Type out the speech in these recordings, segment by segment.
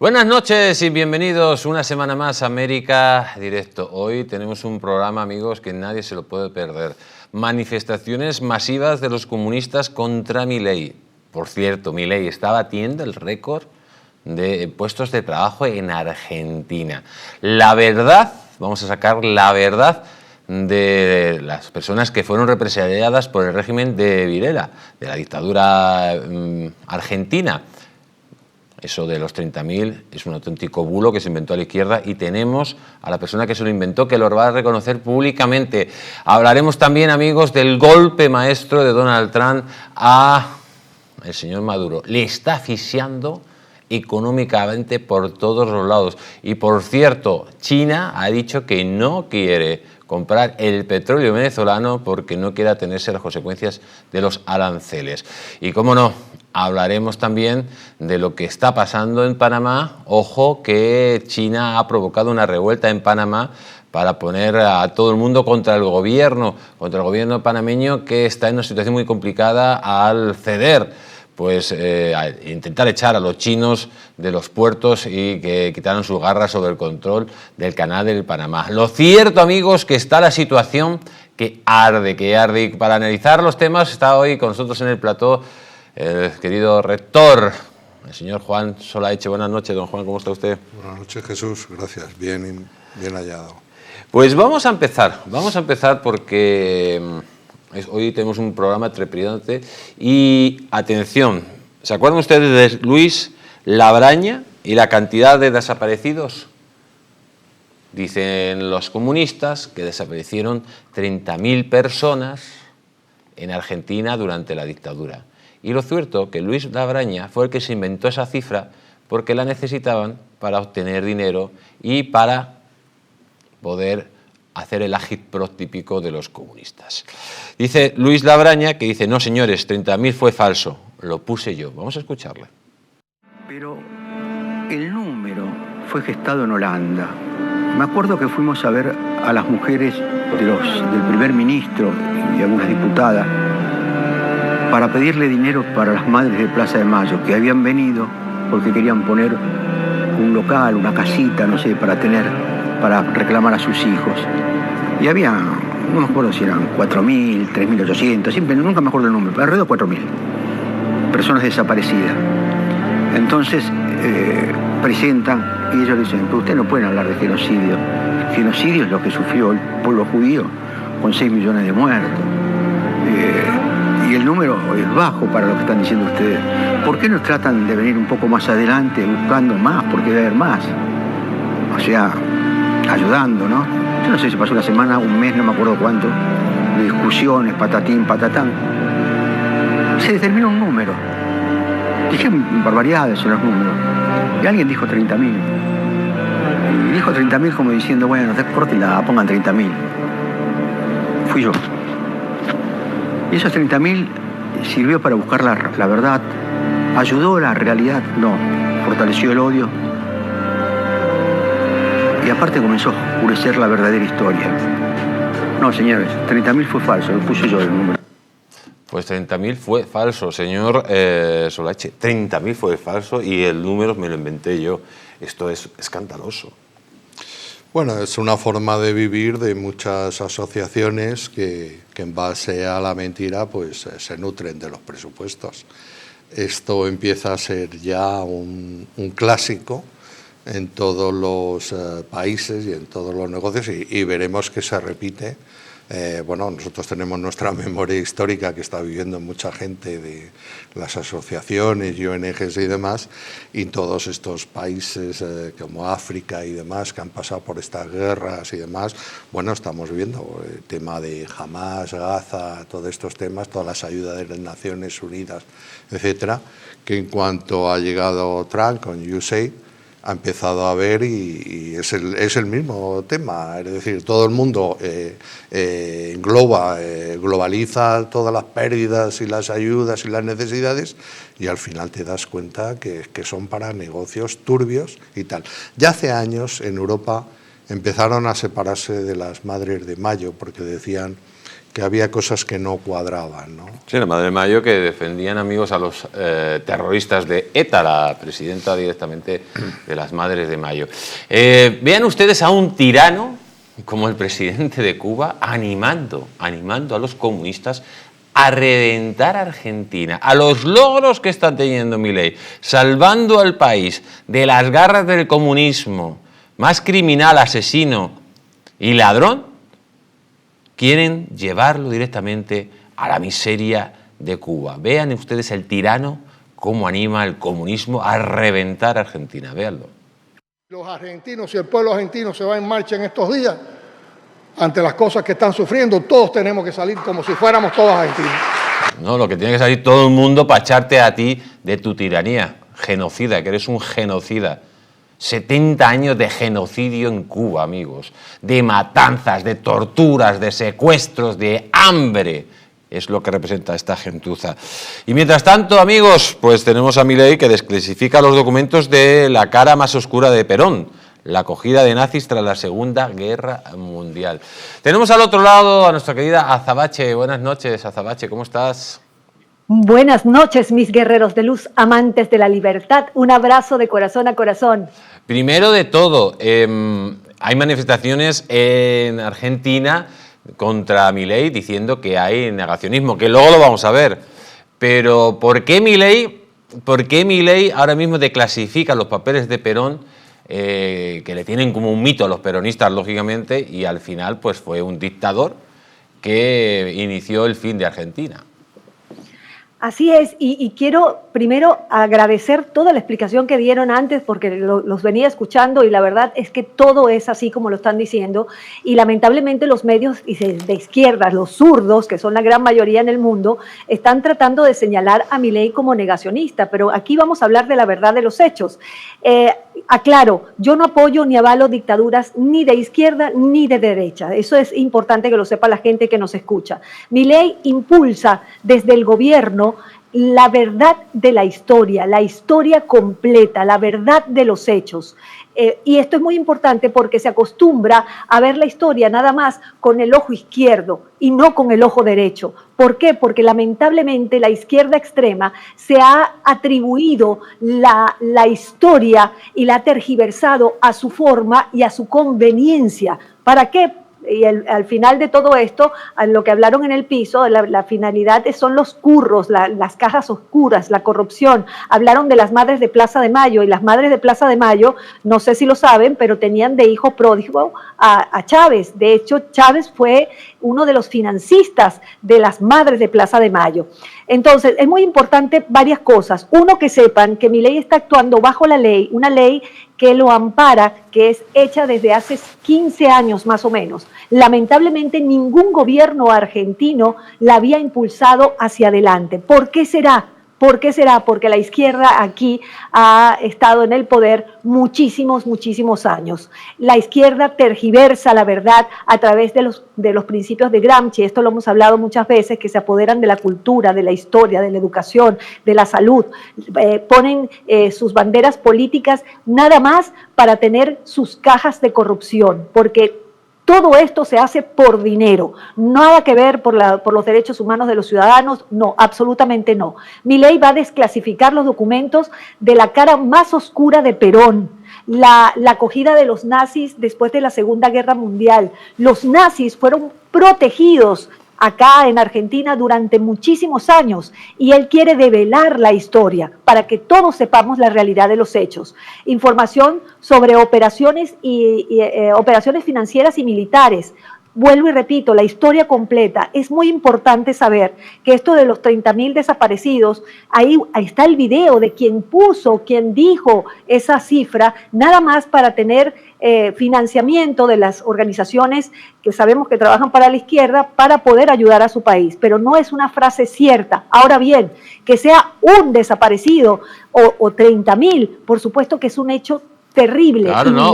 Buenas noches y bienvenidos una semana más a América Directo. Hoy tenemos un programa, amigos, que nadie se lo puede perder. Manifestaciones masivas de los comunistas contra Milei. Por cierto, Milei está batiendo el récord de puestos de trabajo en Argentina. La verdad, vamos a sacar la verdad de las personas que fueron represaliadas por el régimen de Videla, de la dictadura argentina. Eso de los 30.000 es un auténtico bulo que se inventó a la izquierda y tenemos a la persona que se lo inventó que lo va a reconocer públicamente. Hablaremos también, amigos, del golpe maestro de Donald Trump a el señor Maduro. Le está asfixiando económicamente por todos los lados. Y por cierto, China ha dicho que no quiere comprar el petróleo venezolano porque no quiere atenerse a las consecuencias de los aranceles. Y cómo no, hablaremos también de lo que está pasando en Panamá. Ojo que China ha provocado una revuelta en Panamá para poner a todo el mundo contra el gobierno panameño, que está en una situación muy complicada al ceder, pues a intentar echar a los chinos de los puertos y que quitaron sus garras sobre el control del canal del Panamá. Lo cierto, amigos, que está la situación que arde. Y para analizar los temas está hoy con nosotros en el plató el querido rector, el señor Juan Solaeche. Buenas noches, don Juan, ¿cómo está usted? Buenas noches, Jesús, gracias, bien hallado. Pues vamos a empezar porque hoy tenemos un programa trepidante y atención, ¿se acuerdan ustedes de Luis Labraña y la cantidad de desaparecidos? Dicen los comunistas que desaparecieron 30.000 personas en Argentina durante la dictadura. Y lo cierto que Luis Labraña fue el que se inventó esa cifra porque la necesitaban para obtener dinero y para poder hacer el agitprop típico de los comunistas. Dice Luis Labraña que dice, no señores, 30.000 fue falso, lo puse yo. Vamos a escucharle. Pero el número fue gestado en Holanda. Me acuerdo que fuimos a ver a las mujeres del primer ministro y algunas diputadas para pedirle dinero para las madres de Plaza de Mayo, que habían venido porque querían poner un local, una casita, no sé, para reclamar a sus hijos. Y había, no me acuerdo si eran 4.000, 3.800, siempre, nunca me acuerdo el número, pero alrededor de 4.000 personas desaparecidas. Entonces presentan y ellos dicen, pero ustedes no pueden hablar de genocidio. Genocidio es lo que sufrió el pueblo judío con 6 millones de muertos. Y el número es bajo para lo que están diciendo ustedes. ¿Por qué no tratan de venir un poco más adelante buscando más? Porque debe haber más. O sea, ayudando, ¿no? Yo no sé si pasó una semana, un mes, no me acuerdo cuánto, de discusiones, patatín, patatán. Se determinó un número. Dijeron barbaridades en los números. Y alguien dijo 30.000. Y dijo 30.000 como diciendo, bueno, córtenla, pongan 30.000. Fui yo. Y esos 30.000 sirvió para buscar la verdad. ¿Ayudó la realidad? No. Fortaleció el odio. Y aparte comenzó a oscurecer la verdadera historia. No, señores, 30.000 fue falso, lo puse yo el número. Pues 30.000 fue falso, señor Solaeche. 30.000 fue falso y el número me lo inventé yo. Esto es escandaloso. Bueno, es una forma de vivir de muchas asociaciones que en base a la mentira pues se nutren de los presupuestos. Esto empieza a ser ya un clásico en todos los países y en todos los negocios y veremos que se repite. Bueno, nosotros tenemos nuestra memoria histórica que está viviendo mucha gente de las asociaciones, ONGs y demás, y en todos estos países como África y demás que han pasado por estas guerras y demás, bueno, estamos viendo el tema de Hamas, Gaza, todos estos temas, todas las ayudas de las Naciones Unidas, etcétera, que en cuanto ha llegado Trump con USAID, ha empezado a ver y es el mismo tema, es decir, todo el mundo globaliza todas las pérdidas y las ayudas y las necesidades y al final te das cuenta que son para negocios turbios y tal. Ya hace años en Europa empezaron a separarse de las Madres de Mayo porque decían que había cosas que no cuadraban, ¿no? Sí, la Madre de Mayo, que defendían, amigos, a los terroristas de ETA, la presidenta directamente de las Madres de Mayo. Vean ustedes a un tirano como el presidente de Cuba animando a los comunistas a reventar a Argentina, a los logros que está teniendo Milei, salvando al país de las garras del comunismo, más criminal, asesino y ladrón. Quieren llevarlo directamente a la miseria de Cuba. Vean ustedes el tirano cómo anima al comunismo a reventar a Argentina. Véanlo. Los argentinos y el pueblo argentino se va en marcha en estos días ante las cosas que están sufriendo. Todos tenemos que salir como si fuéramos todos argentinos. No, lo que tiene que salir todo el mundo para echarte a ti de tu tiranía. Genocida, que eres un genocida. 70 años de genocidio en Cuba, amigos, de matanzas, de torturas, de secuestros, de hambre, es lo que representa esta gentuza. Y mientras tanto, amigos, pues tenemos a Milei, que desclasifica los documentos de la cara más oscura de Perón, la acogida de nazis tras la Segunda Guerra Mundial. Tenemos al otro lado a nuestra querida Azabache. Buenas noches, Azabache, ¿cómo estás? Buenas noches, mis guerreros de luz, amantes de la libertad. Un abrazo de corazón a corazón. Primero de todo, hay manifestaciones en Argentina contra Milei diciendo que hay negacionismo, que luego lo vamos a ver. Pero ¿por qué Milei ahora mismo declasifica los papeles de Perón, que le tienen como un mito a los peronistas, lógicamente, y al final pues fue un dictador que inició el fin de Argentina? Así es, y quiero primero agradecer toda la explicación que dieron antes, porque los venía escuchando y la verdad es que todo es así como lo están diciendo, y lamentablemente los medios de izquierda, los zurdos, que son la gran mayoría en el mundo, están tratando de señalar a Milei como negacionista, pero aquí vamos a hablar de la verdad de los hechos. Aclaro, yo no apoyo ni avalo dictaduras ni de izquierda ni de derecha. Eso es importante que lo sepa la gente que nos escucha. Milei impulsa desde el gobierno la verdad de la historia completa, la verdad de los hechos. Y esto es muy importante porque se acostumbra a ver la historia nada más con el ojo izquierdo y no con el ojo derecho. ¿Por qué? Porque lamentablemente la izquierda extrema se ha atribuido la historia y la ha tergiversado a su forma y a su conveniencia. ¿Para qué? Y al final de todo esto, lo que hablaron en el piso, la finalidad son los curros, las cajas oscuras, la corrupción. Hablaron de las Madres de Plaza de Mayo, y las Madres de Plaza de Mayo, no sé si lo saben, pero tenían de hijo pródigo a Chávez. De hecho, Chávez fue uno de los financistas de las Madres de Plaza de Mayo. Entonces, es muy importante varias cosas. Uno, que sepan que Milei está actuando bajo la ley, una ley que lo ampara, que es hecha desde hace 15 años más o menos. Lamentablemente ningún gobierno argentino la había impulsado hacia adelante. ¿Por qué será? ¿Por qué será? Porque la izquierda aquí ha estado en el poder muchísimos años. La izquierda tergiversa la verdad a través de los principios de Gramsci. Esto lo hemos hablado muchas veces, que se apoderan de la cultura, de la historia, de la educación, de la salud. Ponen sus banderas políticas nada más para tener sus cajas de corrupción, porque todo esto se hace por dinero, nada que ver por los derechos humanos de los ciudadanos, no, absolutamente no. Milei va a desclasificar los documentos de la cara más oscura de Perón, la acogida de los nazis después de la Segunda Guerra Mundial. Los nazis fueron protegidos acá en Argentina durante muchísimos años, y él quiere develar la historia para que todos sepamos la realidad de los hechos. Información sobre operaciones operaciones financieras y militares. Vuelvo y repito, la historia completa. Es muy importante saber que esto de los 30.000 desaparecidos, ahí está el video de quien dijo esa cifra, nada más para tener financiamiento de las organizaciones que sabemos que trabajan para la izquierda para poder ayudar a su país, pero no es una frase cierta. Ahora bien, que sea un desaparecido o 30.000, por supuesto que es un hecho terrible. Claro, no,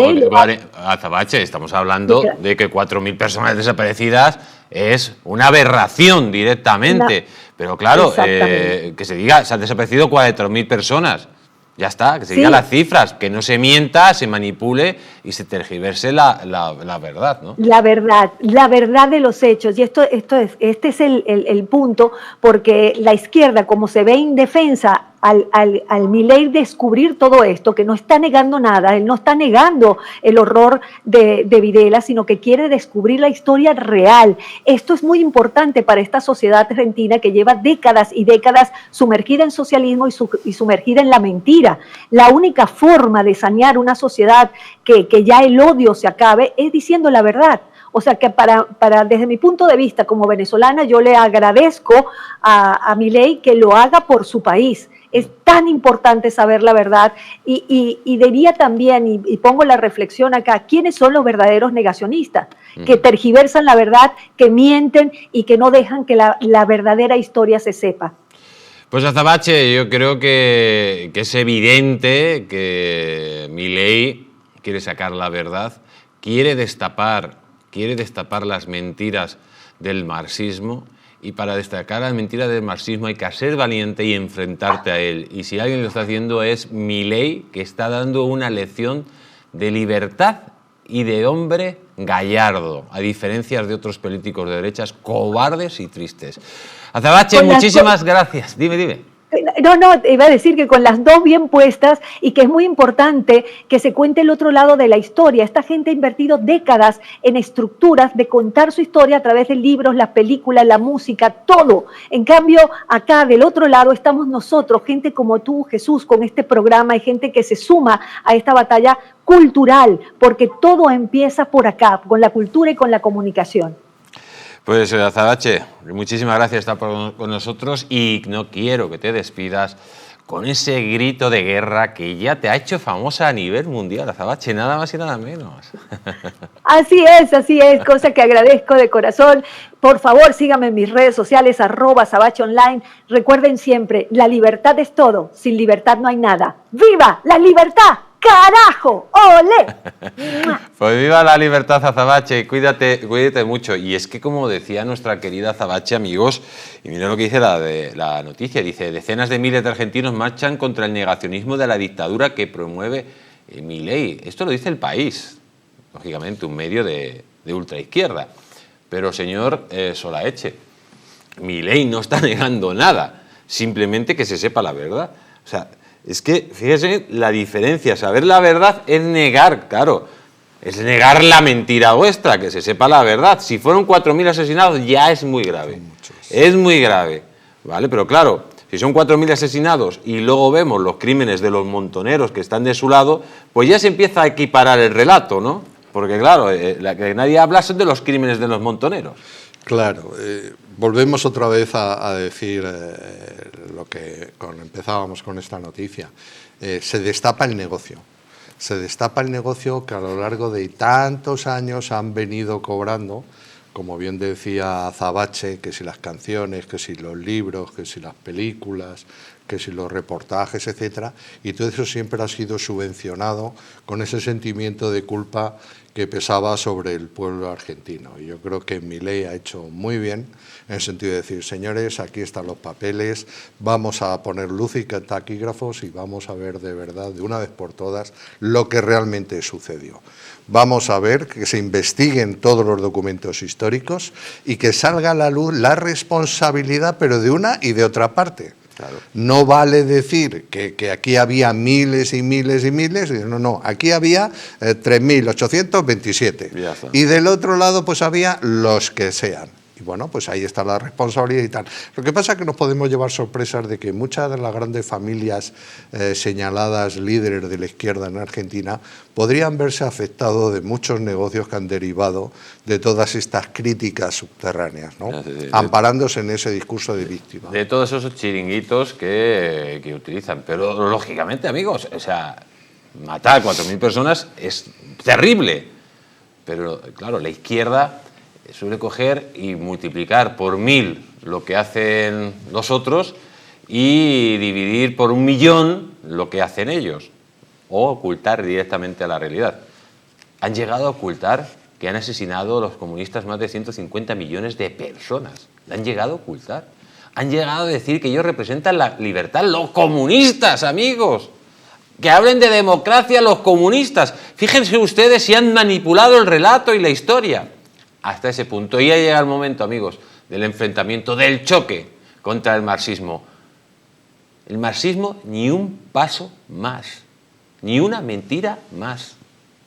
Azabache, estamos hablando de que 4.000 personas desaparecidas es una aberración directamente, pero claro, que se diga, se han desaparecido 4.000 personas. Ya está, que se digan las cifras, que no se mienta, se manipule y se tergiverse la verdad, ¿no? La verdad de los hechos. Y este es el punto, porque la izquierda, como se ve indefensa al Milei descubrir todo esto, que no está negando nada, él no está negando el horror de Videla, sino que quiere descubrir la historia real. Esto es muy importante para esta sociedad argentina que lleva décadas y décadas sumergida en socialismo y sumergida en la mentira. La única forma de sanear una sociedad que ya el odio se acabe es diciendo la verdad. O sea que desde mi punto de vista como venezolana, yo le agradezco a Milei que lo haga por su país. Es tan importante saber la verdad y diría también, y pongo la reflexión acá, ¿quiénes son los verdaderos negacionistas? Que tergiversan la verdad, que mienten y que no dejan que la verdadera historia se sepa. Pues Azabache, yo creo que es evidente que Milei quiere sacar la verdad, quiere destapar las mentiras del marxismo, y para destacar las mentiras del marxismo hay que ser valiente y enfrentarte a él. Y si alguien lo está haciendo es Milei, que está dando una lección de libertad y de hombre gallardo, a diferencia de otros políticos de derechas cobardes y tristes. Azabache, muchísimas gracias. Dime. No, iba a decir que con las dos bien puestas y que es muy importante que se cuente el otro lado de la historia. Esta gente ha invertido décadas en estructuras de contar su historia a través de libros, las películas, la música, todo. En cambio, acá del otro lado estamos nosotros, gente como tú, Jesús, con este programa, y gente que se suma a esta batalla cultural, porque todo empieza por acá, con la cultura y con la comunicación. Pues Azabache, muchísimas gracias por estar con nosotros y no quiero que te despidas con ese grito de guerra que ya te ha hecho famosa a nivel mundial, Azabache, nada más y nada menos. Así es, cosa que agradezco de corazón. Por favor, síganme en mis redes sociales, @azabacheonline. Recuerden siempre, la libertad es todo, sin libertad no hay nada. ¡Viva la libertad! ¡Carajo! ¡Ole! Pues viva la libertad, Azabache, cuídate mucho. Y es que, como decía nuestra querida Azabache, amigos, y mira lo que dice la noticia, dice: decenas de miles de argentinos marchan contra el negacionismo de la dictadura que promueve Milei. Esto lo dice El País, lógicamente un medio de ultraizquierda. Pero, señor Solaeche, Milei no está negando nada, simplemente que se sepa la verdad. O sea, es que, fíjese, la diferencia, saber la verdad es negar, claro, es negar la mentira vuestra, que se sepa la verdad. Si fueron 4.000 asesinados ya es muy grave, es muy grave, ¿vale? Pero claro, si son 4.000 asesinados y luego vemos los crímenes de los montoneros que están de su lado, pues ya se empieza a equiparar el relato, ¿no? Porque claro, la que nadie habla son de los crímenes de los montoneros. Claro, volvemos otra vez a decir lo que empezábamos con esta noticia. Se destapa el negocio. Se destapa el negocio que a lo largo de tantos años han venido cobrando, como bien decía Azabache, que si las canciones, que si los libros, que si las películas, que si los reportajes, etcétera, y todo eso siempre ha sido subvencionado con ese sentimiento de culpa que pesaba sobre el pueblo argentino. Y yo creo que Milei ha hecho muy bien en el sentido de decir: señores, aquí están los papeles, vamos a poner luz y taquígrafos y vamos a ver de verdad, de una vez por todas, lo que realmente sucedió. Vamos a ver que se investiguen todos los documentos históricos y que salga a la luz la responsabilidad, pero de una y de otra parte. Claro. No vale decir que aquí había miles y miles y miles, no, aquí había 3.827 y del otro lado pues había los que sean. Y bueno, pues ahí está la responsabilidad y tal. Lo que pasa es que nos podemos llevar sorpresas de que muchas de las grandes familias señaladas líderes de la izquierda en Argentina podrían verse afectados de muchos negocios que han derivado de todas estas críticas subterráneas, ¿no? Amparándose en ese discurso de víctima. De todos esos chiringuitos que utilizan. Pero lógicamente, amigos, o sea, matar a 4.000 personas es terrible. Pero claro, la izquierda suele coger y multiplicar por 1.000 lo que hacen los otros y dividir por 1.000.000 lo que hacen ellos, o ocultar directamente a la realidad. Han llegado a ocultar que han asesinado a los comunistas más de 150 millones de personas. La han llegado a ocultar. Han llegado a decir que ellos representan la libertad. ¡Los comunistas, amigos! Que hablen de democracia los comunistas. Fíjense ustedes si han manipulado el relato y la historia. Hasta ese punto. Y ya llega el momento, amigos, del enfrentamiento, del choque contra el marxismo. El marxismo ni un paso más, ni una mentira más.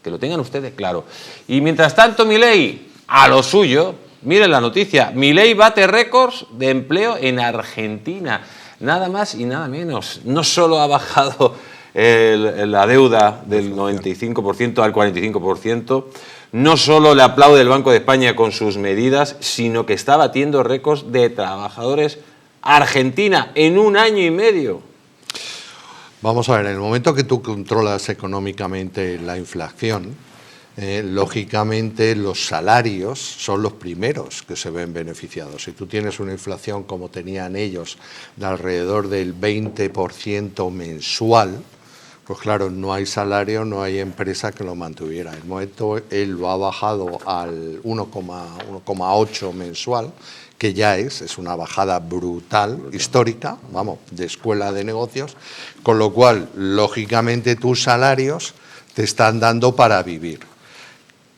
Que lo tengan ustedes claro. Y mientras tanto, Milei, a lo suyo, miren la noticia, Milei bate récords de empleo en Argentina. Nada más y nada menos. No solo ha bajado la deuda del 95% al 45%, no solo le aplaude el Banco de España con sus medidas, sino que está batiendo récords de trabajadores Argentina en 1 año y medio. Vamos a ver, en el momento que tú controlas económicamente la inflación, lógicamente los salarios son los primeros que se ven beneficiados. Si tú tienes una inflación como tenían ellos de alrededor del 20% mensual, pues claro, no hay salario, no hay empresa que lo mantuviera. En el momento él lo ha bajado al 1,8 mensual, que ya es una bajada brutal, histórica, vamos, de escuela de negocios, con lo cual, lógicamente, tus salarios te están dando para vivir.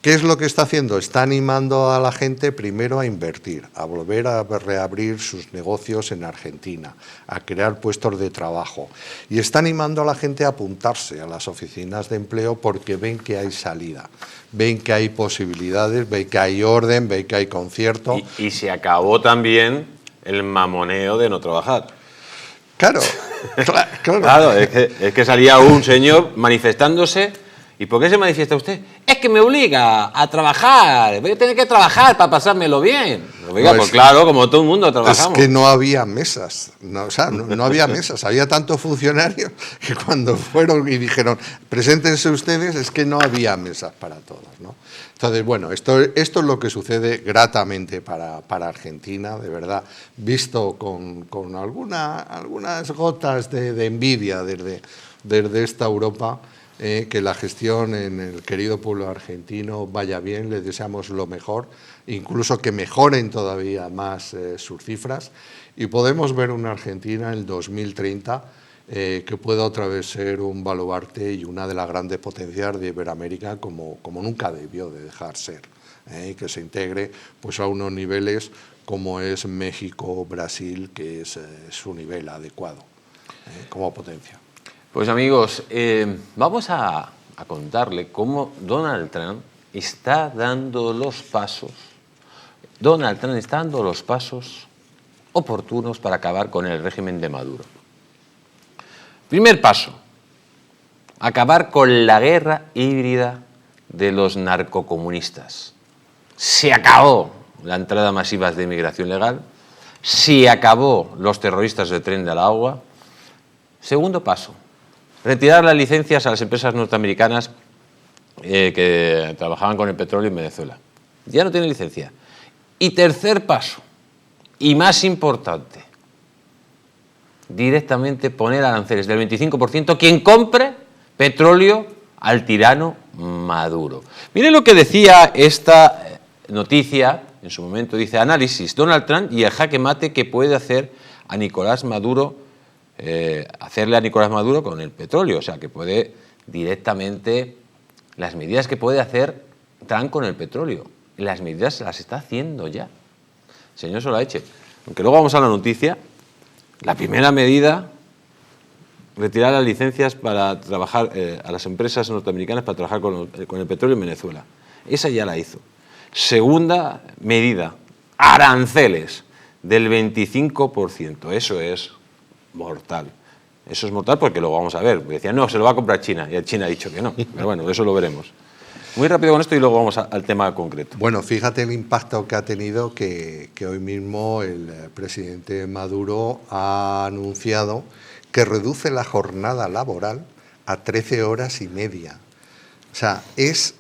¿Qué es lo que está haciendo? Está animando a la gente primero a invertir, a volver a reabrir sus negocios en Argentina, a crear puestos de trabajo. Y está animando a la gente a apuntarse a las oficinas de empleo porque ven que hay salida, ven que hay posibilidades, ven que hay orden, ven que hay concierto. Y se acabó también el mamoneo de no trabajar. Claro, claro. Claro, es que salía un señor manifestándose. ¿Y por qué se manifiesta usted? Es que me obliga a trabajar, voy a tener que trabajar para pasármelo bien. Oiga, pues claro, como todo el mundo trabajamos. Es que no había mesas, no había mesas, había tantos funcionarios que cuando fueron y dijeron, preséntense ustedes, es que no había mesas para todos, ¿no? Entonces, bueno, esto es lo que sucede gratamente para Argentina, de verdad, visto con algunas gotas de envidia desde esta Europa. Que la gestión en el querido pueblo argentino vaya bien, les deseamos lo mejor, incluso que mejoren todavía más sus cifras y podemos ver una Argentina en el 2030 que pueda otra vez ser un baluarte y una de las grandes potencias de Iberoamérica como nunca debió de dejar ser, que se integre pues, a unos niveles como es México, Brasil, que es su nivel adecuado como potencia. Pues amigos, vamos a contarle cómo Donald Trump está dando los pasos. Donald Trump está dando los pasos oportunos para acabar con el régimen de Maduro. Primer paso, acabar con la guerra híbrida de los narcocomunistas. Se acabó la entrada masiva de inmigración legal, se acabó los terroristas del Tren del Agua. Segundo paso, retirar las licencias a las empresas norteamericanas que trabajaban con el petróleo en Venezuela. Ya no tienen licencia. Y tercer paso, y más importante, directamente poner aranceles del 25% quien compre petróleo al tirano Maduro. Miren lo que decía esta noticia, en su momento dice, análisis, Donald Trump y el jaque mate que puede hacer a Nicolás Maduro, hacerle a Nicolás Maduro con el petróleo, o sea, que puede directamente, las medidas que puede hacer Trump con el petróleo, las medidas las está haciendo ya. Señor Solaeche, aunque luego vamos a la noticia, la primera medida, retirar las licencias para trabajar a las empresas norteamericanas para trabajar con el petróleo en Venezuela. Esa ya la hizo. Segunda medida, aranceles del 25%. Eso es mortal. Eso es mortal porque luego vamos a ver. Porque decían, no, se lo va a comprar China. Y China ha dicho que no. Pero bueno, eso lo veremos. Muy rápido con esto y luego vamos al tema concreto. Bueno, fíjate el impacto que ha tenido que hoy mismo el presidente Maduro ha anunciado que reduce la jornada laboral a 13 horas y media. O sea, es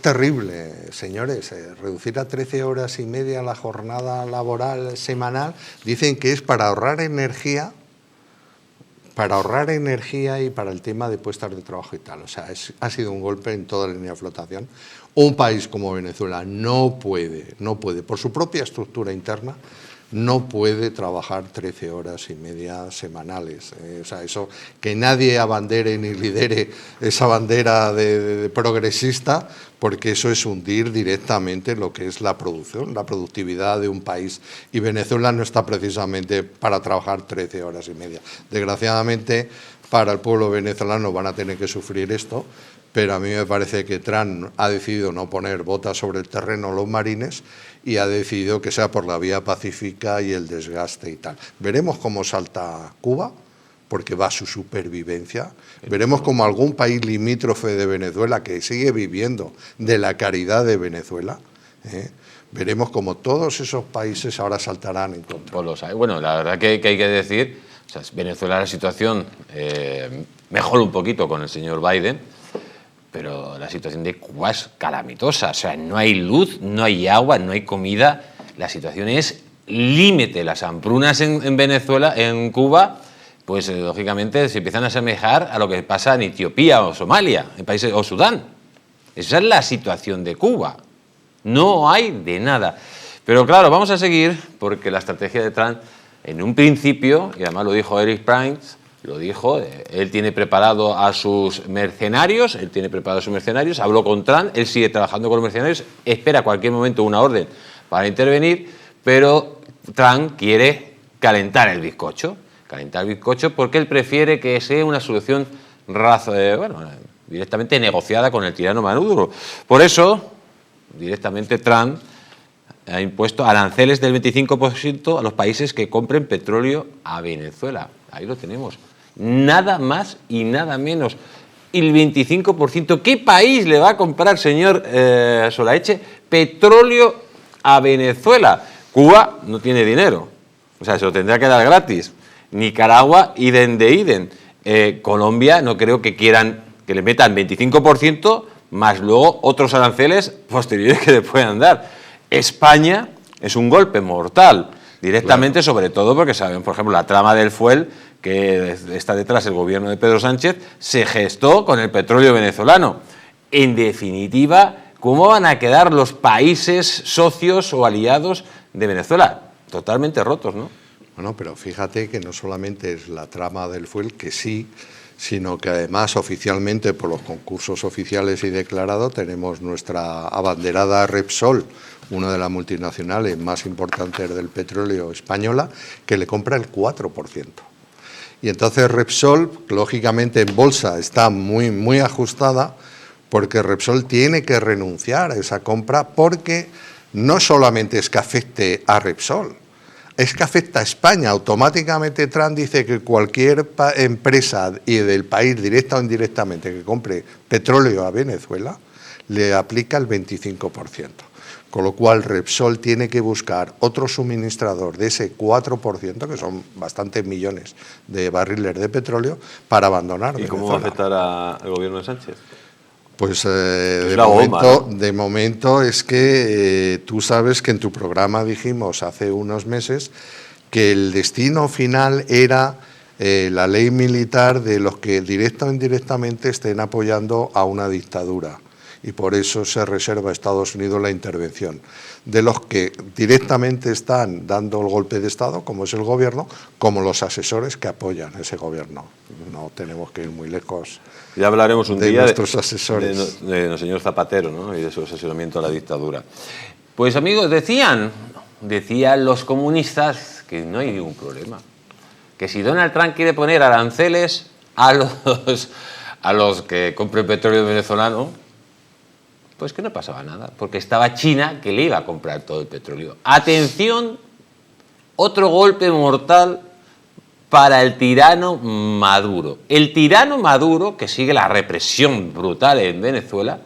terrible, señores, reducir a 13 horas y media la jornada laboral semanal. Dicen que es para ahorrar energía y para el tema de puestas de trabajo y tal. O sea, ha sido un golpe en toda la línea de flotación. Un país como Venezuela no puede, por su propia estructura interna, no puede trabajar 13 horas y media semanales. O sea, eso, que nadie abandere ni lidere esa bandera de progresista, porque eso es hundir directamente lo que es la producción, la productividad de un país. Y Venezuela no está precisamente para trabajar 13 horas y media. Desgraciadamente, para el pueblo venezolano van a tener que sufrir esto, pero a mí me parece que Trump ha decidido no poner botas sobre el terreno los marines y ha decidido que sea por la vía pacífica y el desgaste y tal. Veremos cómo salta Cuba, porque va a su supervivencia. Veremos cómo algún país limítrofe de Venezuela, que sigue viviendo de la caridad de Venezuela, veremos cómo todos esos países ahora saltarán en contra. Bueno, la verdad que hay que decir, o sea, Venezuela la situación mejora un poquito con el señor Biden, pero la situación de Cuba es calamitosa. O sea, no hay luz, no hay agua, no hay comida. La situación es límite. Las hambrunas en Venezuela, en Cuba, pues lógicamente se empiezan a asemejar a lo que pasa en Etiopía o Somalia, en países, o Sudán. Esa es la situación de Cuba. No hay de nada. Pero claro, vamos a seguir, porque la estrategia de Trump, en un principio, y además lo dijo Eric Prince, lo dijo, él tiene preparado a sus mercenarios, habló con Trump, él sigue trabajando con los mercenarios, espera cualquier momento una orden para intervenir, pero Trump quiere calentar el bizcocho porque él prefiere que sea una solución directamente negociada con el tirano Maduro. Por eso, directamente Trump ha impuesto aranceles del 25% a los países que compren petróleo a Venezuela. Ahí lo tenemos. Nada más y nada menos. El 25%. ¿Qué país le va a comprar, señor Solaeche, petróleo a Venezuela? Cuba no tiene dinero. O sea, se lo tendrá que dar gratis. Nicaragua, idem de idem. Colombia no creo que quieran que le metan 25%, más luego otros aranceles posteriores que le puedan dar. España es un golpe mortal, directamente, claro. Sobre todo porque saben, por ejemplo, la trama del fuel, que está detrás del gobierno de Pedro Sánchez, se gestó con el petróleo venezolano. En definitiva, ¿cómo van a quedar los países socios o aliados de Venezuela? Totalmente rotos, ¿no? Bueno, pero fíjate que no solamente es la trama del fuel, que sí, sino que además oficialmente, por los concursos oficiales y declarados, tenemos nuestra abanderada Repsol, una de las multinacionales más importantes del petróleo española, que le compra el 4%. Y entonces Repsol, lógicamente en bolsa, está muy, muy ajustada, porque Repsol tiene que renunciar a esa compra, porque no solamente es que afecte a Repsol, es que afecta a España. Automáticamente Trump dice que cualquier empresa y del país, directa o indirectamente, que compre petróleo a Venezuela, le aplica el 25%. Con lo cual Repsol tiene que buscar otro suministrador de ese 4%, que son bastantes millones de barriles de petróleo, para abandonar Venezuela. ¿Y cómo va a afectar al gobierno de Sánchez? Pues de momento es que tú sabes que en tu programa dijimos hace unos meses que el destino final era la ley militar de los que directa o indirectamente estén apoyando a una dictadura. Y por eso se reserva a Estados Unidos la intervención. De los que directamente están dando el golpe de Estado, como es el gobierno, como los asesores que apoyan ese gobierno. No tenemos que ir muy lejos. Ya hablaremos un día nuestros asesores. De señor Zapatero, ¿no? Y de su asesoramiento a la dictadura. Pues amigos, decían los comunistas que no hay ningún problema. Que si Donald Trump quiere poner aranceles a los que compren petróleo venezolano, pues que no pasaba nada, porque estaba China que le iba a comprar todo el petróleo. Atención, otro golpe mortal para el tirano Maduro. El tirano Maduro, que sigue la represión brutal en Venezuela,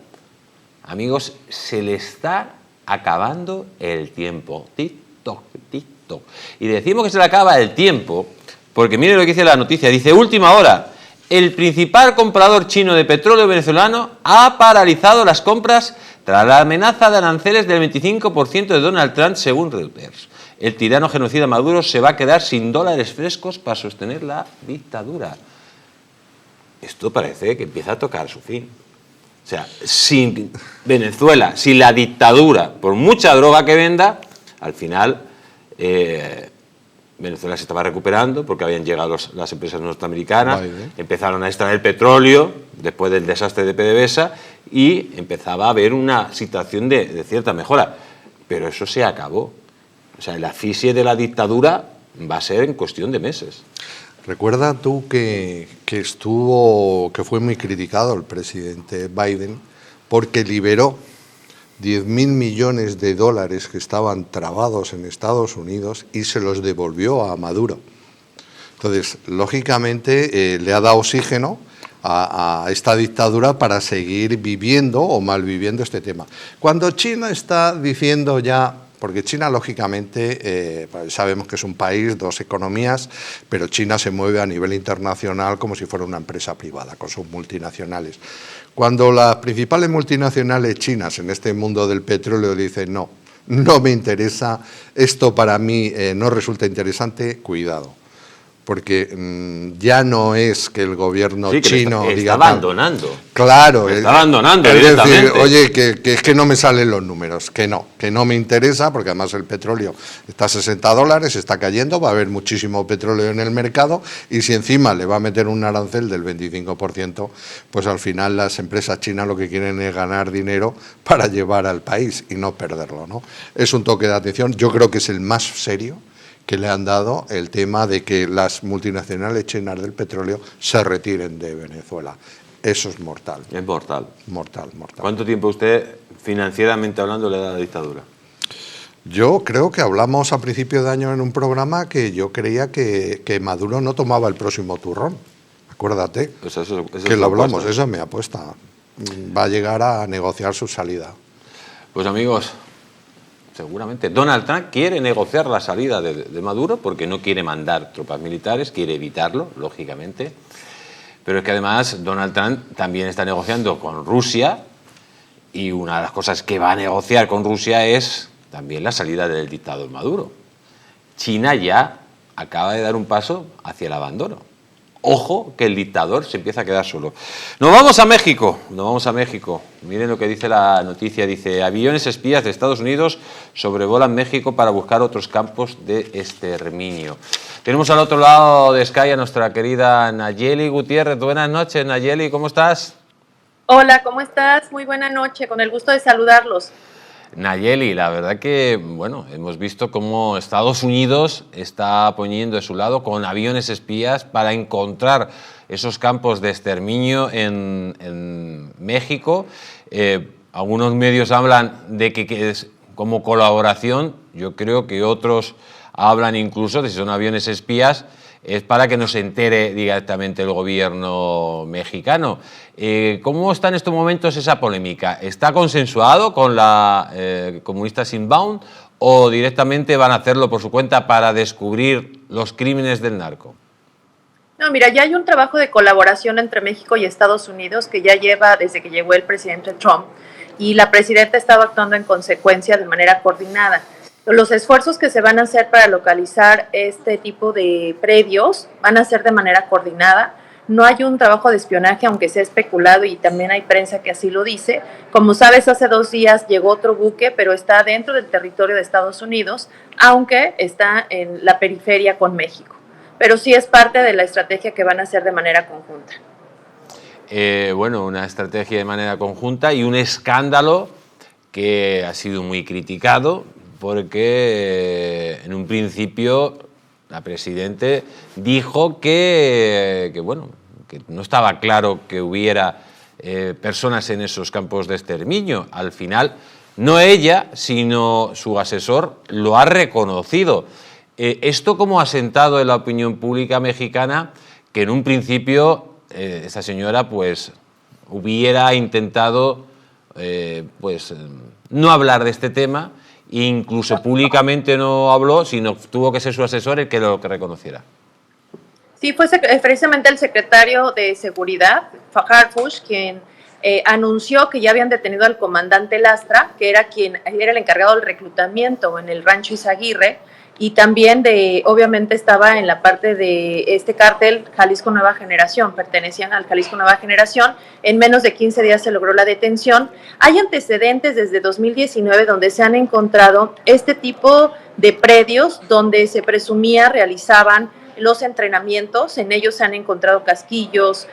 amigos, se le está acabando el tiempo. Tic-toc, tic-toc. Y decimos que se le acaba el tiempo, porque miren lo que dice la noticia, dice última hora. El principal comprador chino de petróleo venezolano ha paralizado las compras tras la amenaza de aranceles del 25% de Donald Trump, según Reuters. El tirano genocida Maduro se va a quedar sin dólares frescos para sostener la dictadura. Esto parece que empieza a tocar su fin. O sea, sin Venezuela, sin la dictadura, por mucha droga que venda, al final Venezuela se estaba recuperando porque habían llegado las empresas norteamericanas, Biden. empezaron a extraer petróleo después del desastre de PDVSA y empezaba a haber una situación de cierta mejora. Pero eso se acabó. O sea, el asfixie de la dictadura va a ser en cuestión de meses. Recuerda tú que fue muy criticado el presidente Biden porque liberó 10.000 millones de dólares que estaban trabados en Estados Unidos y se los devolvió a Maduro. Entonces, lógicamente, le ha dado oxígeno a esta dictadura para seguir viviendo o malviviendo este tema. Cuando China está diciendo ya, porque China lógicamente sabemos que es un país, dos economías, pero China se mueve a nivel internacional como si fuera una empresa privada, con sus multinacionales. Cuando las principales multinacionales chinas en este mundo del petróleo dicen no me interesa, esto para mí no resulta interesante, cuidado. Porque ya no es que el gobierno chino está abandonando. Claro. Está abandonando es directamente. Decir, oye, que es que no me salen los números, que no me interesa, porque además el petróleo está a $60, está cayendo, va a haber muchísimo petróleo en el mercado, y si encima le va a meter un arancel del 25%, pues al final las empresas chinas lo que quieren es ganar dinero para llevar al país y no perderlo, ¿no? Es un toque de atención, yo creo que es el más serio que le han dado, el tema de que las multinacionales chinas del petróleo se retiren de Venezuela. Eso es mortal. Es mortal. Mortal. ¿Cuánto tiempo usted, financieramente hablando, le da a la dictadura? Yo creo que hablamos a principio de año en un programa que yo creía que Maduro no tomaba el próximo turrón. Acuérdate, Pues eso que lo hablamos, esa es mi apuesta. Va a llegar a negociar su salida. Pues amigos, seguramente Donald Trump quiere negociar la salida de Maduro porque no quiere mandar tropas militares, quiere evitarlo, lógicamente. Pero es que además Donald Trump también está negociando con Rusia y una de las cosas que va a negociar con Rusia es también la salida del dictador Maduro. China ya acaba de dar un paso hacia el abandono. Ojo que el dictador se empieza a quedar solo. Nos vamos a México. Miren lo que dice la noticia. Dice, aviones espías de Estados Unidos sobrevolan México para buscar otros campos de exterminio. Tenemos al otro lado de Sky a nuestra querida Nayeli Gutiérrez. Buenas noches, Nayeli, ¿cómo estás? Hola, ¿cómo estás? Muy buena noche, con el gusto de saludarlos. Nayeli, la verdad que, bueno, hemos visto cómo Estados Unidos está poniendo de su lado con aviones espías para encontrar esos campos de exterminio en México. Algunos medios hablan de que es como colaboración, yo creo que otros hablan incluso de si son aviones espías, es para que no se entere directamente el gobierno mexicano. ¿Cómo está en estos momentos esa polémica? ¿Está consensuado con la Comunistas Inbound o directamente van a hacerlo por su cuenta para descubrir los crímenes del narco? No, mira, ya hay un trabajo de colaboración entre México y Estados Unidos que ya lleva desde que llegó el presidente Trump y la presidenta estaba actuando en consecuencia de manera coordinada. Los esfuerzos que se van a hacer para localizar este tipo de predios van a ser de manera coordinada. No hay un trabajo de espionaje, aunque se ha especulado y también hay prensa que así lo dice. Como sabes, hace 2 días llegó otro buque, pero está dentro del territorio de Estados Unidos, aunque está en la periferia con México. Pero sí es parte de la estrategia que van a hacer de manera conjunta. Bueno, una estrategia de manera conjunta y un escándalo que ha sido muy criticado, porque en un principio la presidenta dijo que no estaba claro que hubiera personas en esos campos de exterminio. Al final, no ella, sino su asesor lo ha reconocido. ¿Esto cómo ha sentado en la opinión pública mexicana que en un principio esta señora pues hubiera intentado no hablar de este tema? Incluso públicamente no habló, sino tuvo que ser su asesor el que lo reconociera. Sí, fue precisamente el secretario de Seguridad, Fahad Bush, quien anunció que ya habían detenido al comandante Lastra, que era el encargado del reclutamiento en el rancho Izaguirre, y también obviamente estaba en la parte de este cártel Jalisco Nueva Generación, pertenecían al Jalisco Nueva Generación. En menos de 15 días se logró la detención. Hay antecedentes desde 2019 donde se han encontrado este tipo de predios donde se presumía realizaban los entrenamientos. En ellos se han encontrado casquillos,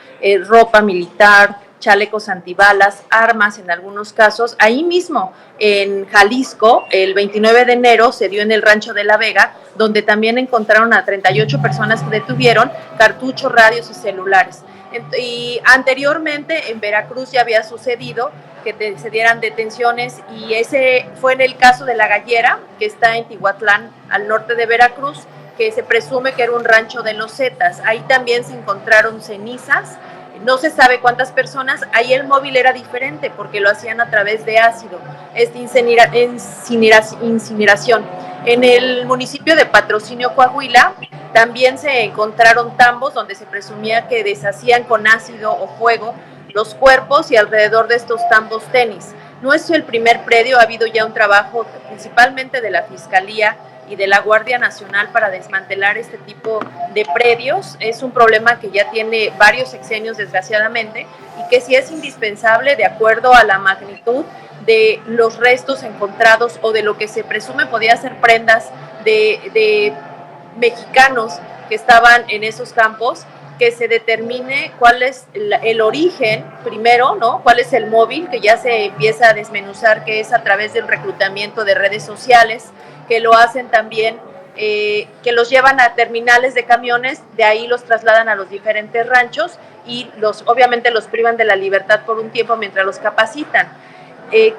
ropa militar, chalecos antibalas, armas en algunos casos. Ahí mismo, en Jalisco, el 29 de enero se dio en el Rancho de la Vega, donde también encontraron a 38 personas que detuvieron, cartuchos, radios y celulares. Y anteriormente en Veracruz ya había sucedido que se dieran detenciones, y ese fue en el caso de La Gallera, que está en Tihuatlán, al norte de Veracruz, que se presume que era un rancho de los Zetas. Ahí también se encontraron cenizas. No se sabe cuántas personas. Ahí el móvil era diferente porque lo hacían a través de ácido, incineración. En el municipio de Patrocinio, Coahuila, también se encontraron tambos donde se presumía que deshacían con ácido o fuego los cuerpos, y alrededor de estos tambos tenis. No es el primer predio, ha habido ya un trabajo principalmente de la Fiscalía y de la Guardia Nacional para desmantelar este tipo de predios. Es un problema que ya tiene varios sexenios, desgraciadamente, y que sí es indispensable, de acuerdo a la magnitud de los restos encontrados o de lo que se presume podía ser prendas de mexicanos que estaban en esos campos, que se determine cuál es el origen primero, ¿no? Cuál es el móvil, que ya se empieza a desmenuzar, que es a través del reclutamiento de redes sociales, que lo hacen también, que los llevan a terminales de camiones, de ahí los trasladan a los diferentes ranchos y obviamente los privan de la libertad por un tiempo mientras los capacitan.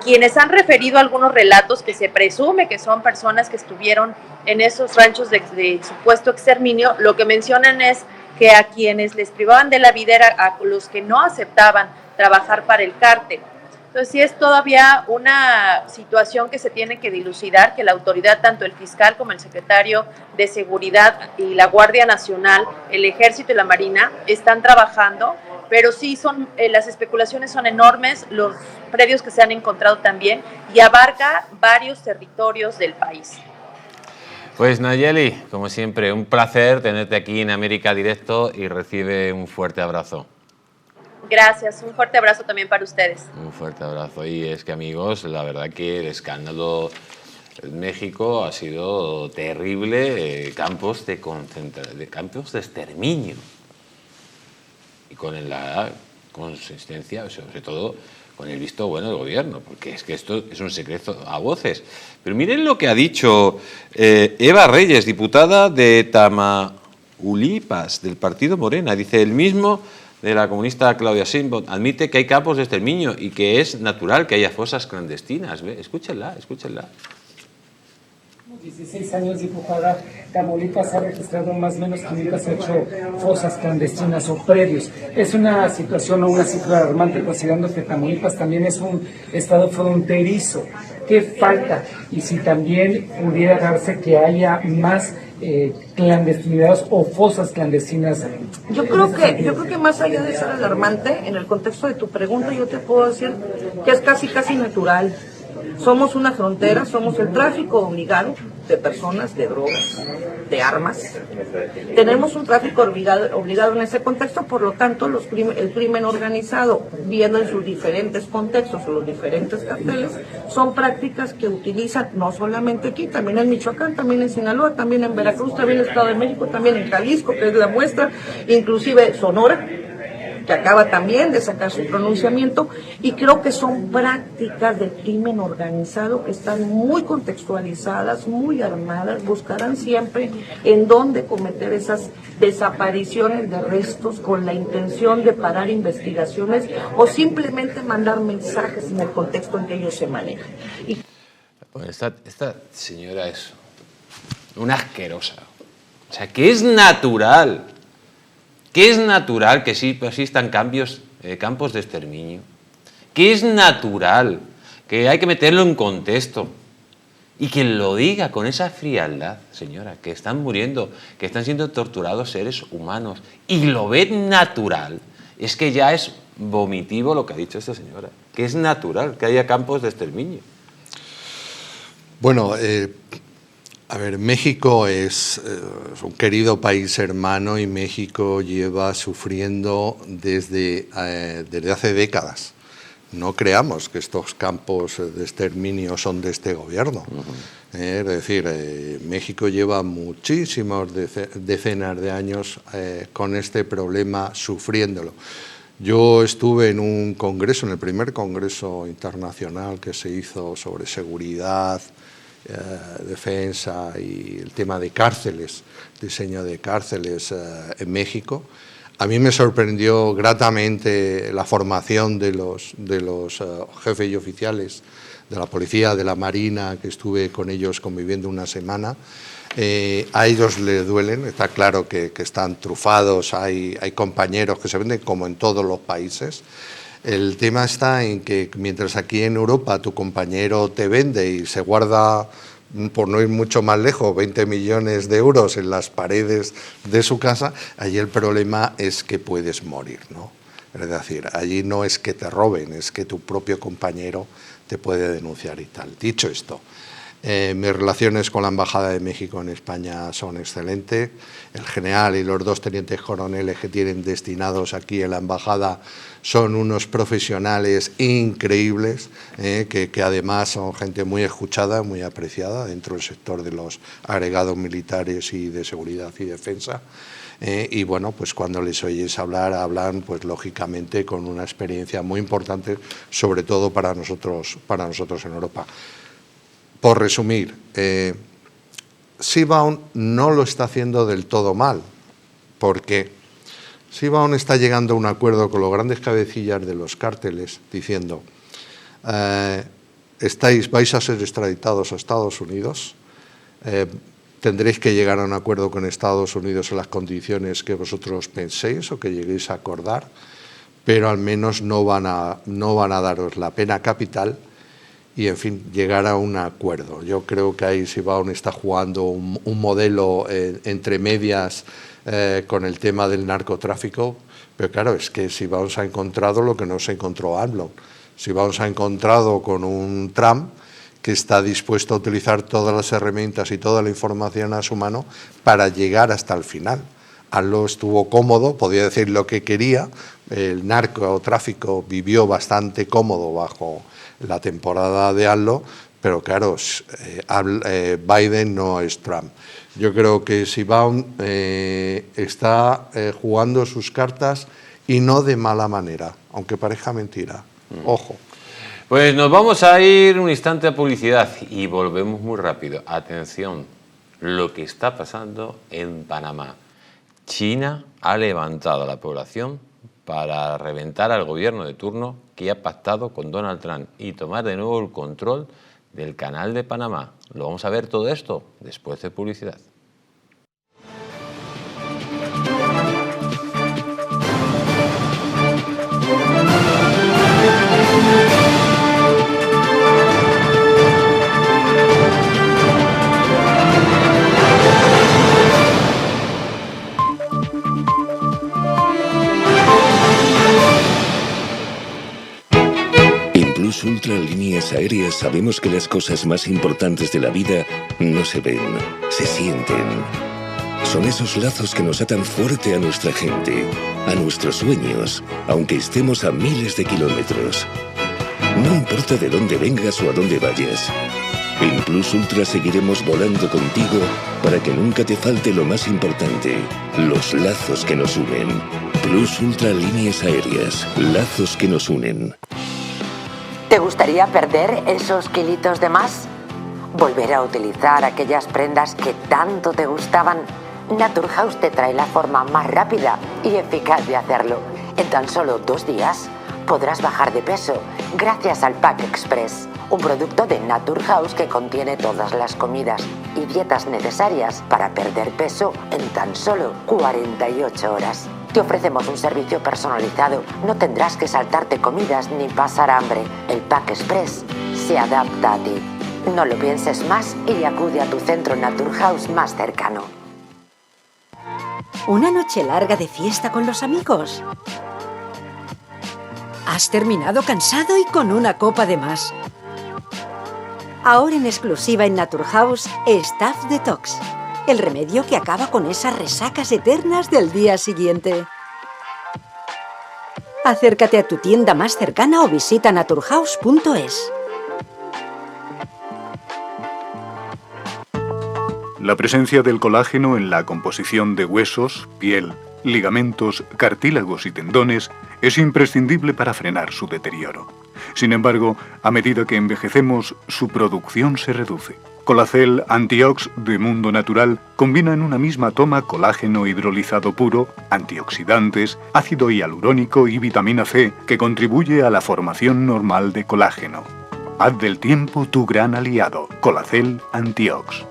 Quienes han referido algunos relatos que se presume que son personas que estuvieron en esos ranchos de supuesto exterminio, lo que mencionan es que a quienes les privaban de la vida era a los que no aceptaban trabajar para el cártel. Entonces sí es todavía una situación que se tiene que dilucidar, que la autoridad, tanto el fiscal como el secretario de Seguridad y la Guardia Nacional, el Ejército y la Marina están trabajando, pero sí las especulaciones son enormes, los predios que se han encontrado también, y abarca varios territorios del país. Pues Nayeli, como siempre, un placer tenerte aquí en América Directo, y recibe un fuerte abrazo. Gracias, un fuerte abrazo también para ustedes. Un fuerte abrazo. Y es que, amigos, la verdad que el escándalo en México ha sido terrible, campos de exterminio. Y con la consistencia, sobre todo con el visto bueno del gobierno, porque es que esto es un secreto a voces. Pero miren lo que ha dicho Eva Reyes, diputada de Tamaulipas, del partido Morena. Dice, el mismo de la comunista Claudia Sheinbaum admite que hay campos de exterminio y que es natural que haya fosas clandestinas. ¿Ve? Escúchenla. 16 años, diputada, Tamaulipas ha registrado más o menos 508 fosas clandestinas o predios. Es una situación o una cifra alarmante, considerando que Tamaulipas también es un estado fronterizo. ¿Qué falta? Y si también pudiera darse que haya más clandestinidades o fosas clandestinas. Yo creo que más allá de ser alarmante, en el contexto de tu pregunta, yo te puedo decir que es casi natural. Somos una frontera, somos el tráfico obligado de personas, de drogas, de armas. Tenemos un tráfico obligado en ese contexto, por lo tanto, el crimen organizado, viendo en sus diferentes contextos o los diferentes carteles, son prácticas que utilizan no solamente aquí, también en Michoacán, también en Sinaloa, también en Veracruz, también en el Estado de México, también en Jalisco, que es la muestra, inclusive Sonora, que acaba también de sacar su pronunciamiento, y creo que son prácticas del crimen organizado que están muy contextualizadas, muy armadas, buscarán siempre en dónde cometer esas desapariciones de restos con la intención de parar investigaciones o simplemente mandar mensajes en el contexto en que ellos se manejan. Bueno, esta señora es una asquerosa, o sea, que es natural. Que es natural que sí existan campos de exterminio, que es natural, que hay que meterlo en contexto, y que lo diga con esa frialdad, señora, que están muriendo, que están siendo torturados seres humanos, y lo ve natural, es que ya es vomitivo lo que ha dicho esta señora, que es natural que haya campos de exterminio. Bueno, A ver, México es un querido país hermano y México lleva sufriendo desde hace décadas. No creamos que estos campos de exterminio son de este gobierno. Es decir, México lleva muchísimas decenas de años con este problema sufriéndolo. Yo estuve en un congreso, en el primer congreso internacional que se hizo sobre seguridad, defensa y el tema de cárceles, diseño de cárceles en México. A mí me sorprendió gratamente la formación de los jefes y oficiales de la policía, de la Marina, que estuve con ellos conviviendo una semana. A ellos les duelen, está claro que están trufados, hay compañeros que se venden como en todos los países. El tema está en que mientras aquí en Europa tu compañero te vende y se guarda, por no ir mucho más lejos, 20 millones de euros en las paredes de su casa, allí el problema es que puedes morir, ¿no? Es decir, allí no es que te roben, es que tu propio compañero te puede denunciar y tal. Dicho esto, mis relaciones con la Embajada de México en España son excelentes. El general y los 2 tenientes coroneles que tienen destinados aquí en la Embajada son unos profesionales increíbles, que además son gente muy escuchada, muy apreciada dentro del sector de los agregados militares y de seguridad y defensa. Y bueno, pues cuando les oyes hablar, hablan pues lógicamente con una experiencia muy importante, sobre todo para nosotros en Europa. Por resumir, Sheinbaum no lo está haciendo del todo mal, porque Sheinbaum está llegando a un acuerdo con los grandes cabecillas de los cárteles, diciendo, vais a ser extraditados a Estados Unidos, tendréis que llegar a un acuerdo con Estados Unidos en las condiciones que vosotros penséis o que lleguéis a acordar, pero al menos no van a daros la pena capital y, en fin, llegar a un acuerdo. Yo creo que ahí Sheinbaum está jugando un modelo entre medias con el tema del narcotráfico, pero claro, es que Sheinbaum se ha encontrado lo que no se encontró AMLO. Sheinbaum se ha encontrado con un Trump que está dispuesto a utilizar todas las herramientas y toda la información a su mano para llegar hasta el final. AMLO estuvo cómodo, podía decir lo que quería, el narcotráfico vivió bastante cómodo bajo la temporada de AMLO, pero claro, Biden no es Trump. Yo creo que Sheinbaum está jugando sus cartas y no de mala manera, aunque parezca mentira. Ojo. Pues nos vamos a ir un instante a publicidad y volvemos muy rápido. Atención, lo que está pasando en Panamá. China ha levantado a la población para reventar al gobierno de turno que ha pactado con Donald Trump y tomar de nuevo el control del canal de Panamá. Lo vamos a ver todo esto después de publicidad. Plus Ultra Líneas Aéreas sabemos que las cosas más importantes de la vida no se ven, se sienten. Son esos lazos que nos atan fuerte a nuestra gente, a nuestros sueños, aunque estemos a miles de kilómetros. No importa de dónde vengas o a dónde vayas. En Plus Ultra seguiremos volando contigo para que nunca te falte lo más importante, los lazos que nos unen. Plus Ultra Líneas Aéreas, lazos que nos unen. ¿Te gustaría perder esos kilitos de más? ¿Volver a utilizar aquellas prendas que tanto te gustaban? Naturhaus te trae la forma más rápida y eficaz de hacerlo. En tan solo 2 días podrás bajar de peso gracias al Pack Express, un producto de Naturhaus que contiene todas las comidas y dietas necesarias para perder peso en tan solo 48 horas. Te ofrecemos un servicio personalizado, no tendrás que saltarte comidas ni pasar hambre. El Pack Express se adapta a ti. No lo pienses más y acude a tu centro Naturhaus más cercano. ¿Una noche larga de fiesta con los amigos? ¿Has terminado cansado y con una copa de más? Ahora en exclusiva en Naturhaus, Staph Detox. El remedio que acaba con esas resacas eternas del día siguiente. Acércate a tu tienda más cercana o visita naturhaus.es. La presencia del colágeno en la composición de huesos, piel, ligamentos, cartílagos y tendones es imprescindible para frenar su deterioro. Sin embargo, a medida que envejecemos, su producción se reduce. Colacel Antiox de Mundo Natural combina en una misma toma colágeno hidrolizado puro, antioxidantes, ácido hialurónico y vitamina C que contribuye a la formación normal de colágeno. Haz del tiempo tu gran aliado. Colacel Antiox.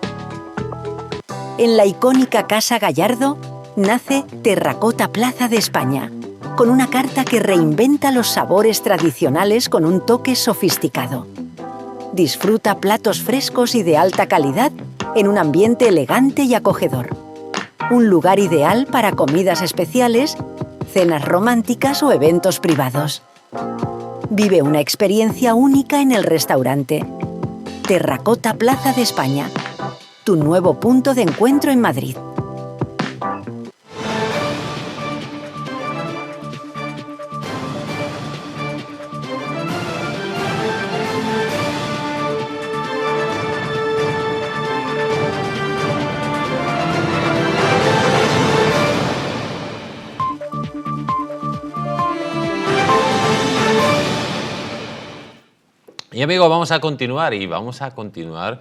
En la icónica Casa Gallardo nace Terracota Plaza de España, con una carta que reinventa los sabores tradicionales con un toque sofisticado. Disfruta platos frescos y de alta calidad en un ambiente elegante y acogedor. Un lugar ideal para comidas especiales, cenas románticas o eventos privados. Vive una experiencia única en el restaurante. Terracota Plaza de España, tu nuevo punto de encuentro en Madrid. Y amigos, vamos a continuar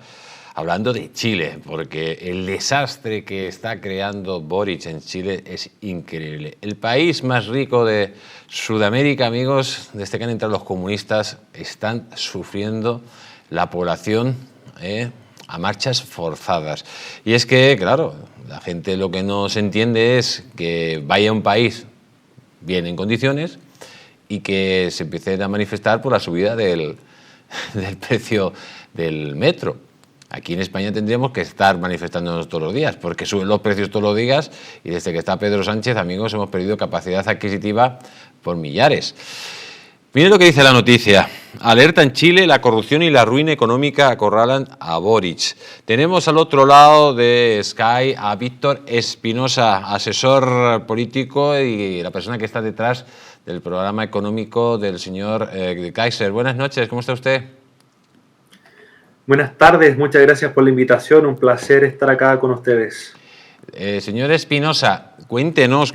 hablando de Chile, porque el desastre que está creando Boric en Chile es increíble. El país más rico de Sudamérica, amigos, desde que han entrado los comunistas, están sufriendo la población a marchas forzadas. Y es que, claro, la gente lo que no se entiende es que vaya un país bien en condiciones y que se empiece a manifestar por la subida del precio del metro. Aquí en España tendríamos que estar manifestándonos todos los días, porque suben los precios todos los días y desde que está Pedro Sánchez, amigos, hemos perdido capacidad adquisitiva por millares. Miren lo que dice la noticia. Alerta en Chile, la corrupción y la ruina económica acorralan a Boric. Tenemos al otro lado de Sky a Víctor Espinosa, asesor político y la persona que está detrás del programa económico del señor Kaiser. Buenas noches, ¿cómo está usted? Buenas tardes, muchas gracias por la invitación, un placer estar acá con ustedes. Señor Espinosa, cuéntenos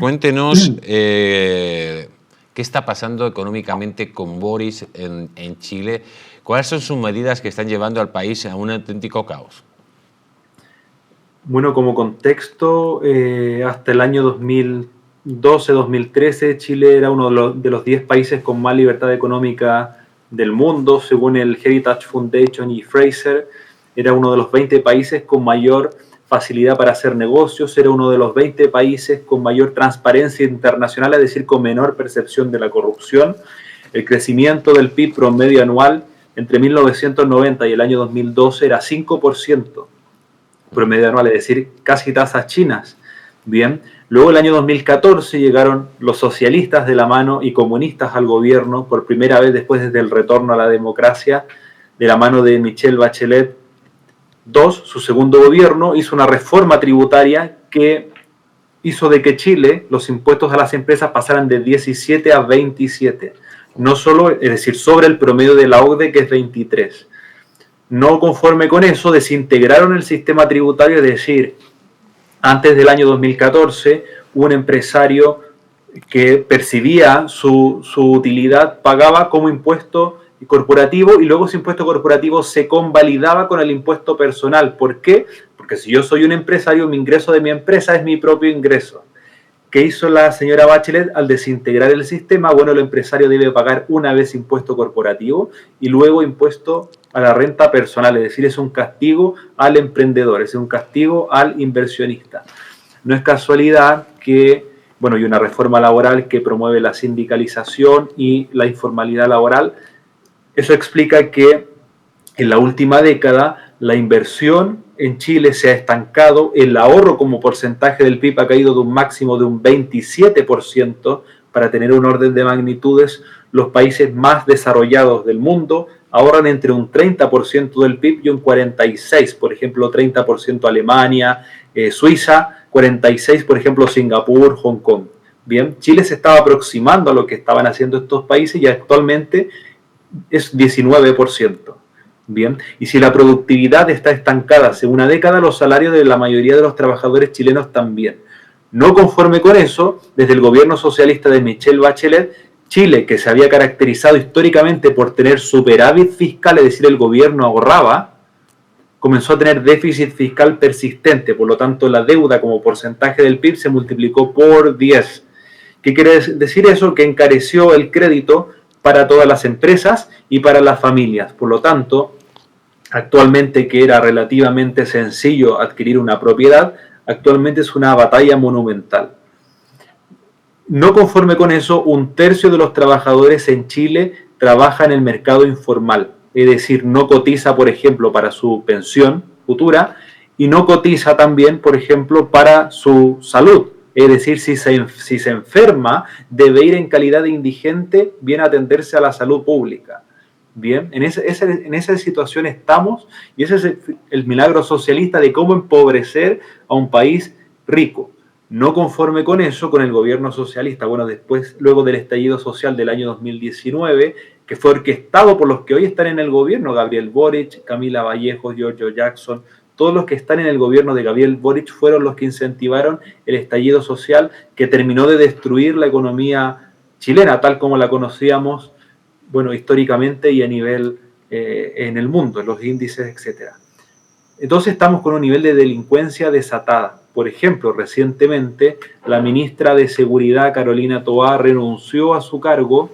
qué está pasando económicamente con Boric en Chile. ¿Cuáles son sus medidas que están llevando al país a un auténtico caos? Bueno, como contexto, hasta el año 2012-2013 Chile era uno de los 10 países con más libertad económica del mundo, según el Heritage Foundation y Fraser. Era uno de los 20 países con mayor facilidad para hacer negocios, era uno de los 20 países con mayor transparencia internacional, es decir, con menor percepción de la corrupción. El crecimiento del PIB promedio anual entre 1990 y el año 2012 era 5% promedio anual, es decir, casi tasas chinas. Bien, luego el año 2014 llegaron los socialistas de la mano y comunistas al gobierno, por primera vez después del retorno a la democracia, de la mano de Michelle Bachelet II. Su segundo gobierno hizo una reforma tributaria que hizo de que Chile, los impuestos a las empresas pasaran de 17 a 27. No solo, es decir, sobre el promedio de la OCDE, que es 23. No conforme con eso, desintegraron el sistema tributario, es decir, antes del año 2014, un empresario que percibía su utilidad pagaba como impuesto corporativo y luego ese impuesto corporativo se convalidaba con el impuesto personal. ¿Por qué? Porque si yo soy un empresario, mi ingreso de mi empresa es mi propio ingreso. ¿Qué hizo la señora Bachelet al desintegrar el sistema? Bueno, el empresario debe pagar una vez impuesto corporativo y luego impuesto a la renta personal, es decir, es un castigo al emprendedor, es un castigo al inversionista. No es casualidad que, bueno, hay una reforma laboral que promueve la sindicalización y la informalidad laboral. Eso explica que en la última década la inversión en Chile se ha estancado, el ahorro como porcentaje del PIB ha caído de un máximo de un 27%, para tener un orden de magnitudes. los países más desarrollados del mundo ahorran entre un 30% del PIB y un 46%, por ejemplo, 30% Alemania, Suiza, 46%, por ejemplo, Singapur, Hong Kong. Bien, Chile se estaba aproximando a lo que estaban haciendo estos países y actualmente es 19%. Bien, y si la productividad está estancada hace una década, los salarios de la mayoría de los trabajadores chilenos también. No conforme con eso, desde el gobierno socialista de Michelle Bachelet, Chile, que se había caracterizado históricamente por tener superávit fiscal, es decir, el gobierno ahorraba, comenzó a tener déficit fiscal persistente, por lo tanto la deuda como porcentaje del PIB se multiplicó por 10. ¿Qué quiere decir eso? Que encareció el crédito para todas las empresas y para las familias. Por lo tanto, actualmente, que era relativamente sencillo adquirir una propiedad, actualmente es una batalla monumental. No conforme con eso, un tercio de los trabajadores en Chile trabaja en el mercado informal, es decir, no cotiza, por ejemplo, para su pensión futura y no cotiza también, por ejemplo, para su salud. Es decir, si se enferma, debe ir en calidad de indigente, bien a atenderse a la salud pública. Bien, en esa situación estamos, y ese es el milagro socialista de cómo empobrecer a un país rico. No conforme con eso, con el gobierno socialista, bueno, luego del estallido social del año 2019, que fue orquestado por los que hoy están en el gobierno, Gabriel Boric, Camila Vallejo, Giorgio Jackson, todos los que están en el gobierno de Gabriel Boric fueron los que incentivaron el estallido social que terminó de destruir la economía chilena, tal como la conocíamos, bueno, históricamente y a nivel en el mundo, en los índices, etc. Entonces estamos con un nivel de delincuencia desatada. Por ejemplo, recientemente la ministra de Seguridad, Carolina Toá, renunció a su cargo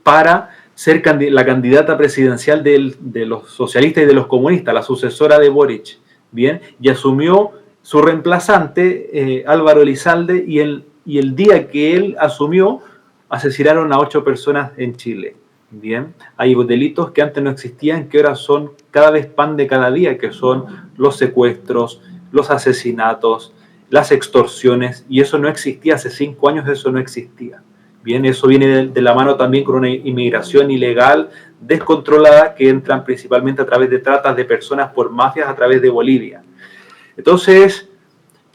para ser la candidata presidencial de los socialistas y de los comunistas, la sucesora de Boric, ¿bien? Y asumió su reemplazante, Álvaro Elizalde, y el día que él asumió, asesinaron a 8 personas en Chile, ¿bien? Hay delitos que antes no existían, que ahora son cada vez pan de cada día, que son los secuestros, los asesinatos, las extorsiones, y eso no existía hace 5 años, eso no existía. Bien, eso viene de la mano también con una inmigración ilegal descontrolada que entran principalmente a través de tratas de personas por mafias a través de Bolivia. Entonces,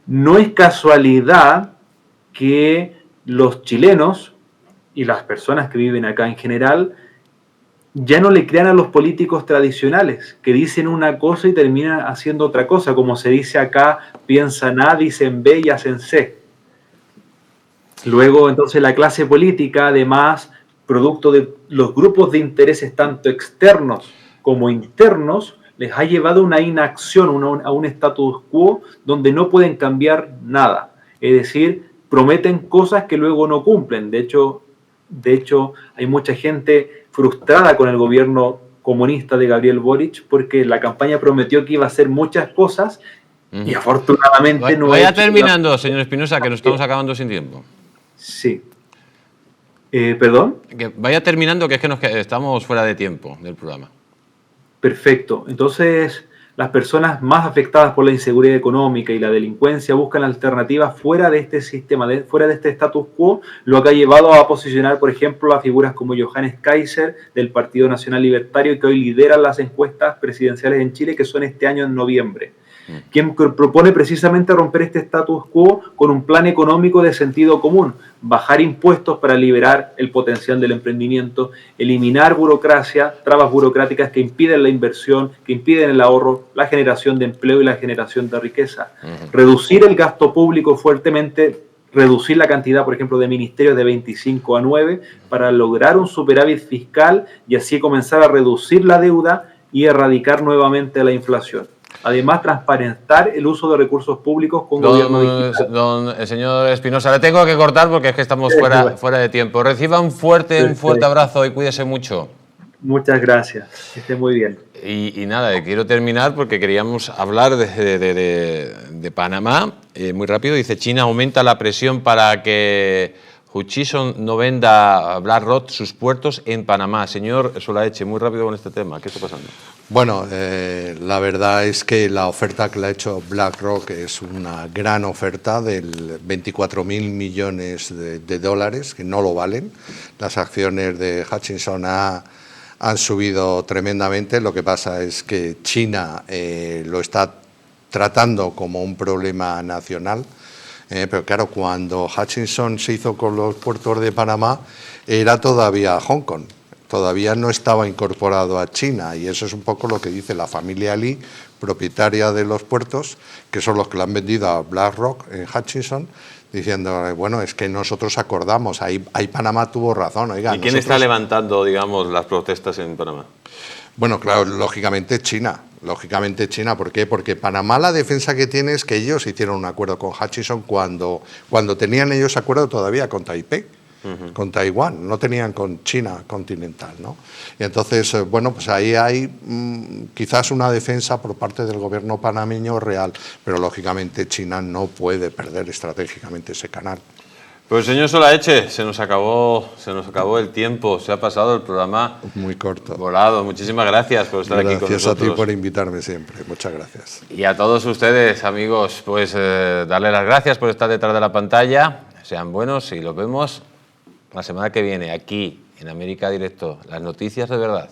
no es casualidad que los chilenos y las personas que viven acá en general ya no le crean a los políticos tradicionales, que dicen una cosa y terminan haciendo otra cosa. Como se dice acá, piensan A, dicen B y hacen C. Luego, entonces, la clase política, además, producto de los grupos de intereses tanto externos como internos, les ha llevado a una inacción, a un status quo donde no pueden cambiar nada. Es decir, prometen cosas que luego no cumplen. De hecho, hay mucha gente frustrada con el gobierno comunista de Gabriel Boric porque la campaña prometió que iba a hacer muchas cosas y afortunadamente no ha hecho. Vaya terminando, señor Espinosa, que nos estamos acabando sin tiempo. Sí. ¿Perdón? Que vaya terminando, que es que estamos fuera de tiempo del programa. Perfecto. Entonces, las personas más afectadas por la inseguridad económica y la delincuencia buscan alternativas fuera de este sistema, fuera de este status quo, lo que ha llevado a posicionar, por ejemplo, a figuras como Johannes Kaiser del Partido Nacional Libertario, que hoy lidera las encuestas presidenciales en Chile, que son este año en noviembre. Quien propone precisamente romper este status quo con un plan económico de sentido común, bajar impuestos para liberar el potencial del emprendimiento, eliminar burocracia, trabas burocráticas que impiden la inversión, que impiden el ahorro, la generación de empleo y la generación de riqueza, reducir el gasto público fuertemente, reducir la cantidad, por ejemplo, de ministerios de 25 a 9 para lograr un superávit fiscal y así comenzar a reducir la deuda y erradicar nuevamente la inflación. Además, transparentar el uso de recursos públicos con gobierno digital. El señor Espinosa, le tengo que cortar porque es que estamos fuera de tiempo. Reciba un fuerte abrazo y cuídese mucho. Muchas gracias, que esté muy bien. Y nada, quiero terminar porque queríamos hablar de Panamá. Muy rápido, dice: China aumenta la presión para que Hutchison no venda a BlackRock sus puertos en Panamá. Señor Solaeche, muy rápido con este tema. ¿Qué está pasando? Bueno, la verdad es que la oferta que le ha hecho BlackRock es una gran oferta del 24.000 millones de dólares, que no lo valen. Las acciones de Hutchison han subido tremendamente. Lo que pasa es que China lo está tratando como un problema nacional. Pero claro, cuando Hutchison se hizo con los puertos de Panamá, era todavía Hong Kong. Todavía no estaba incorporado a China, y eso es un poco lo que dice la familia Lee, propietaria de los puertos, que son los que le han vendido a BlackRock en Hutchison, diciendo, bueno, es que nosotros acordamos, ahí Panamá tuvo razón. Oiga, ¿y quién está levantando, digamos, las protestas en Panamá? Bueno, claro, lógicamente China. Lógicamente China, ¿por qué? Porque Panamá, la defensa que tiene es que ellos hicieron un acuerdo con Hutchison cuando tenían ellos acuerdo todavía con Taipei. Con Taiwán, no tenían con China continental, ¿no? Y entonces, bueno, pues ahí hay quizás una defensa por parte del gobierno panameño real, pero lógicamente China no puede perder estratégicamente ese canal. Pues señor Solaeche, se nos acabó el tiempo, se ha pasado el programa muy corto, volado. Muchísimas gracias por estar aquí con nosotros. Gracias a ti por invitarme siempre, muchas gracias. Y a todos ustedes, amigos, pues darle las gracias por estar detrás de la pantalla. Sean buenos y los vemos la semana que viene aquí en América Directo, las noticias de verdad.